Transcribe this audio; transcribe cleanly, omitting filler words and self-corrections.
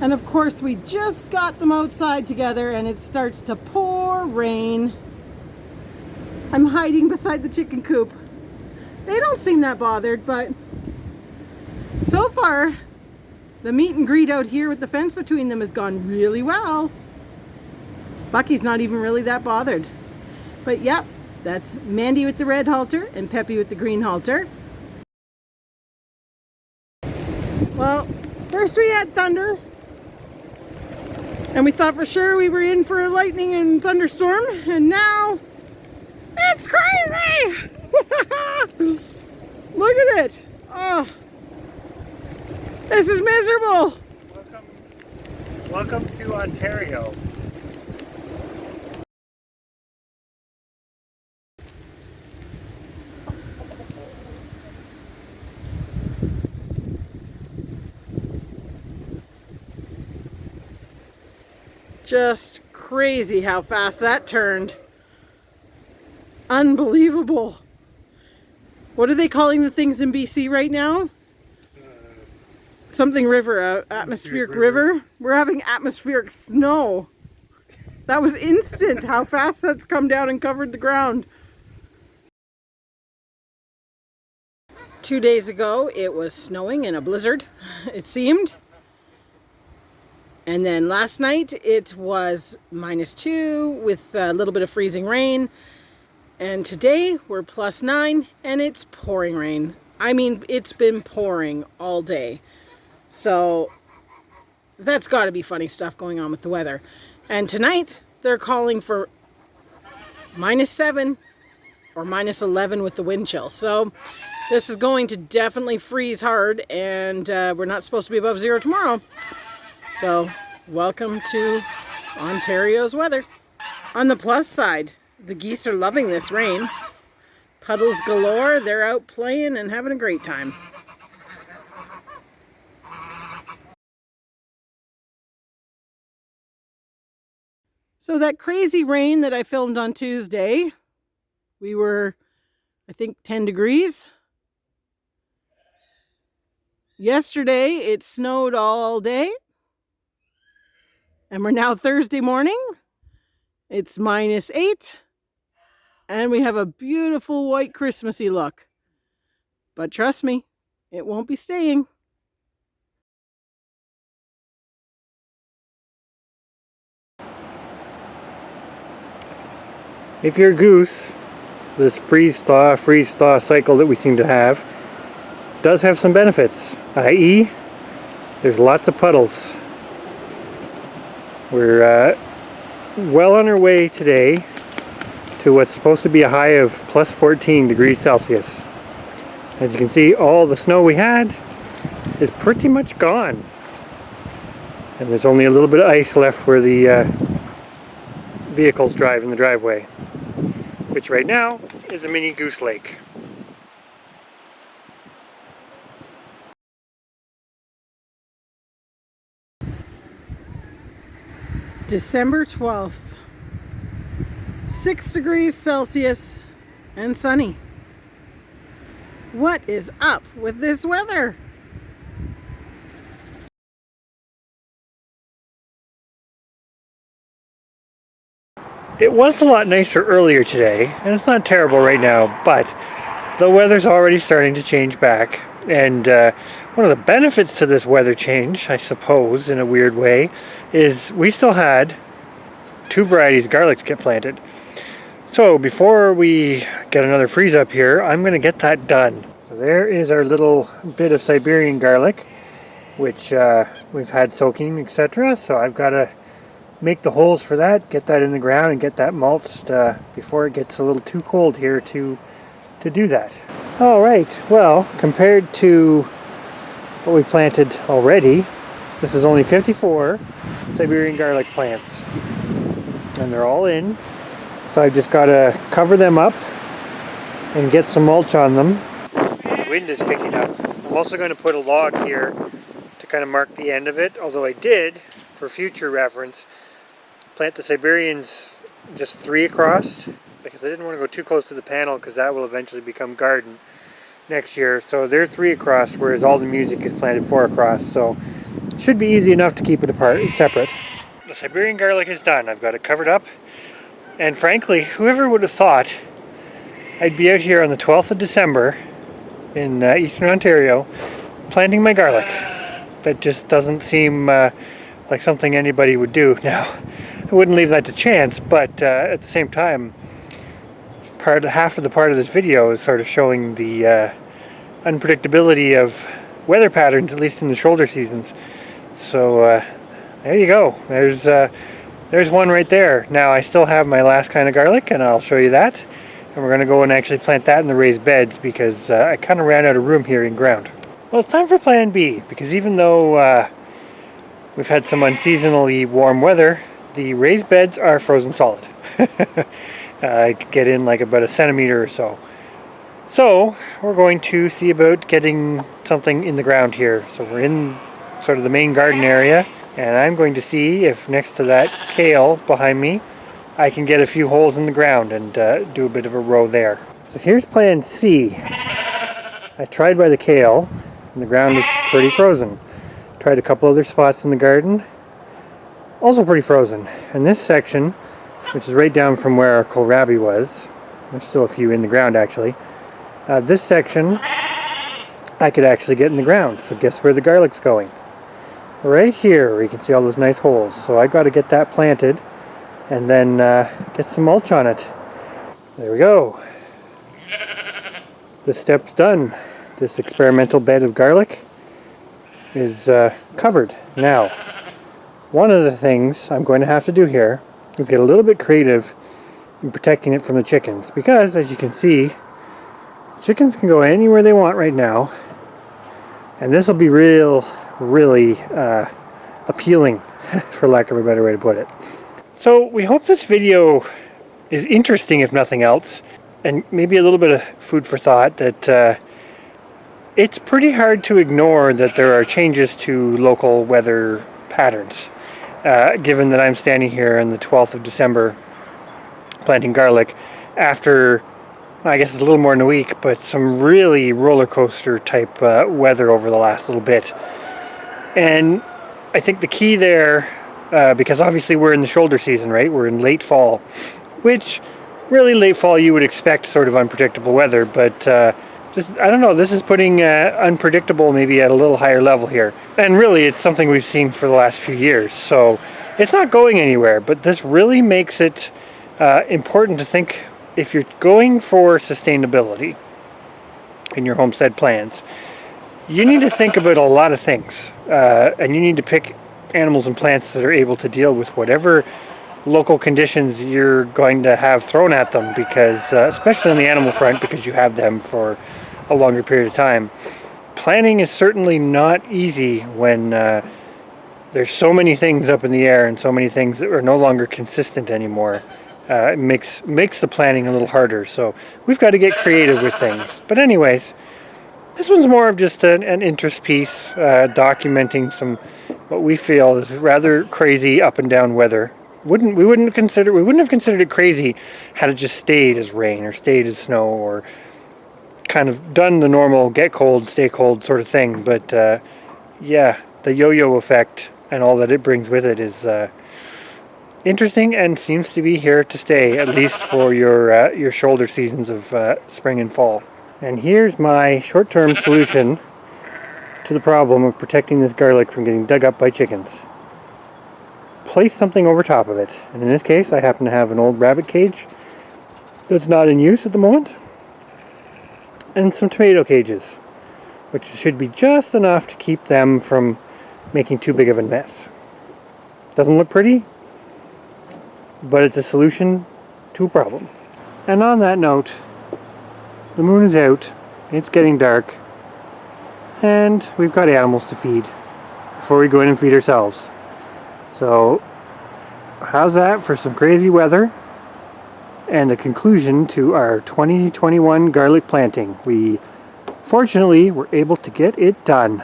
And of course we just got them outside together and it starts to pour rain. I'm hiding beside the chicken coop. They don't seem that bothered, but so far the meet and greet out here with the fence between them has gone really well. Bucky's not even really that bothered. But yep, that's Mandy with the red halter and Peppy with the green halter. Well, first we had thunder. And we thought for sure we were in for a lightning and thunderstorm. And now, it's crazy! Look at it! Oh, this is miserable! Welcome to Ontario. Just crazy how fast that turned. Unbelievable. What are they calling the things in BC right now? Something river, atmospheric river. We're having atmospheric snow. That was instant how fast that's come down and covered the ground. 2 days ago it was snowing in a blizzard, it seemed. And then last night it was -2 with a little bit of freezing rain. And today we're +9 and it's pouring rain. I mean, it's been pouring all day. So that's got to be funny stuff going on with the weather. And tonight they're calling for -7 or -11 with the wind chill. So this is going to definitely freeze hard, and we're not supposed to be above 0 tomorrow. So, welcome to Ontario's weather. On the plus side, the geese are loving this rain. Puddles galore, they're out playing and having a great time. So that crazy rain that I filmed on Tuesday, we were, I think, 10 degrees. Yesterday, it snowed all day. And we're now Thursday morning. It's -8. And we have a beautiful white Christmassy look. But trust me, it won't be staying. If you're a goose, this freeze-thaw cycle that we seem to have does have some benefits, i.e. there's lots of puddles. We're well on our way today to what's supposed to be a high of +14 degrees Celsius. As you can see, all the snow we had is pretty much gone. And there's only a little bit of ice left where the vehicles drive in the driveway, which right now is a mini goose lake. December 12th, 6 degrees Celsius and sunny. What is up with this weather? It was a lot nicer earlier today, and it's not terrible right now, but the weather's already starting to change back. And one of the benefits to this weather change, I suppose, in a weird way, is we still had 2 varieties of garlic to get planted. So before we get another freeze up here, I'm going to get that done. So there is our little bit of Siberian garlic, which we've had soaking, etc. So I've got to make the holes for that, get that in the ground, and get that mulched before it gets a little too cold here to do that. Alright, well, compared to what we planted already, this is only 54 Siberian garlic plants. And they're all in. So I've just got to cover them up and get some mulch on them. The wind is picking up. I'm also going to put a log here to kind of mark the end of it, although I did, for future reference, plant the Siberians just 3 across, because I didn't want to go too close to the panel because that will eventually become garden next year. So they're 3 across, whereas all the music is planted 4 across. So Should be easy enough to keep it apart, separate. The Siberian garlic is done. I've got it covered up. And frankly, whoever would have thought I'd be out here on the 12th of December in Eastern Ontario planting my garlic. That just doesn't seem like something anybody would do. Now, I wouldn't leave that to chance, but at the same time, half of the part of this video is sort of showing the unpredictability of weather patterns, at least in the shoulder seasons. So there you go. There's one right there. Now I still have my last kind of garlic, and I'll show you that. And we're going to go and actually plant that in the raised beds because I kind of ran out of room here in ground. Well, it's time for plan B, because even though we've had some unseasonably warm weather, the raised beds are frozen solid. I could get in like about a centimeter or so. So we're going to see about getting something in the ground here. So we're in sort of the main garden area, and I'm going to see if next to that kale behind me I can get a few holes in the ground and do a bit of a row there. So here's plan C. I tried by the kale and the ground is pretty frozen. Tried a couple other spots in the garden, also pretty frozen. And this section, which is right down from where our kohlrabi was, there's still a few in the ground actually. This section I could actually get in the ground. So guess where the garlic's going? Right here where you can see all those nice holes. So I got to get that planted and then get some mulch on it. There we go. The step's done. This experimental bed of garlic is covered. Now, one of the things I'm going to have to do here is get a little bit creative in protecting it from the chickens, because as you can see, chickens can go anywhere they want right now, and this will be really appealing, for lack of a better way to put it. So we hope this video is interesting, if nothing else, and maybe a little bit of food for thought that it's pretty hard to ignore that there are changes to local weather patterns. Given that I'm standing here on the 12th of December planting garlic after, I guess it's a little more than a week, but some really roller coaster type weather over the last little bit. And I think the key there, because obviously we're in the shoulder season, right? We're in late fall, which really late fall you would expect sort of unpredictable weather, but I don't know, this is putting unpredictable maybe at a little higher level here. And really it's something we've seen for the last few years, so it's not going anywhere, but this really makes it important to think, if you're going for sustainability in your homestead plans, you need to think about a lot of things, and you need to pick animals and plants that are able to deal with whatever local conditions you're going to have thrown at them, because especially on the animal front, because you have them for a longer period of time. Planning is certainly not easy when there's so many things up in the air and so many things that are no longer consistent anymore. It makes the planning a little harder, so we've got to get creative with things. But anyways, this one's more of just an interest piece, documenting some what we feel is rather crazy up and down weather. We wouldn't have considered it crazy had it just stayed as rain or stayed as snow, or kind of done the normal get cold, stay cold sort of thing. But yeah, the yo-yo effect and all that it brings with it is interesting and seems to be here to stay, at least for your shoulder seasons of spring and fall. And here's my short-term solution to the problem of protecting this garlic from getting dug up by chickens. Place something over top of it. And in this case, I happen to have an old rabbit cage that's not in use at the moment, and some tomato cages, which should be just enough to keep them from making too big of a mess. Doesn't look pretty, but it's a solution to a problem. And on that note, the moon is out, it's getting dark, and we've got animals to feed before we go in and feed ourselves. So how's that for some crazy weather and a conclusion to our 2021 garlic planting? We fortunately were able to get it done.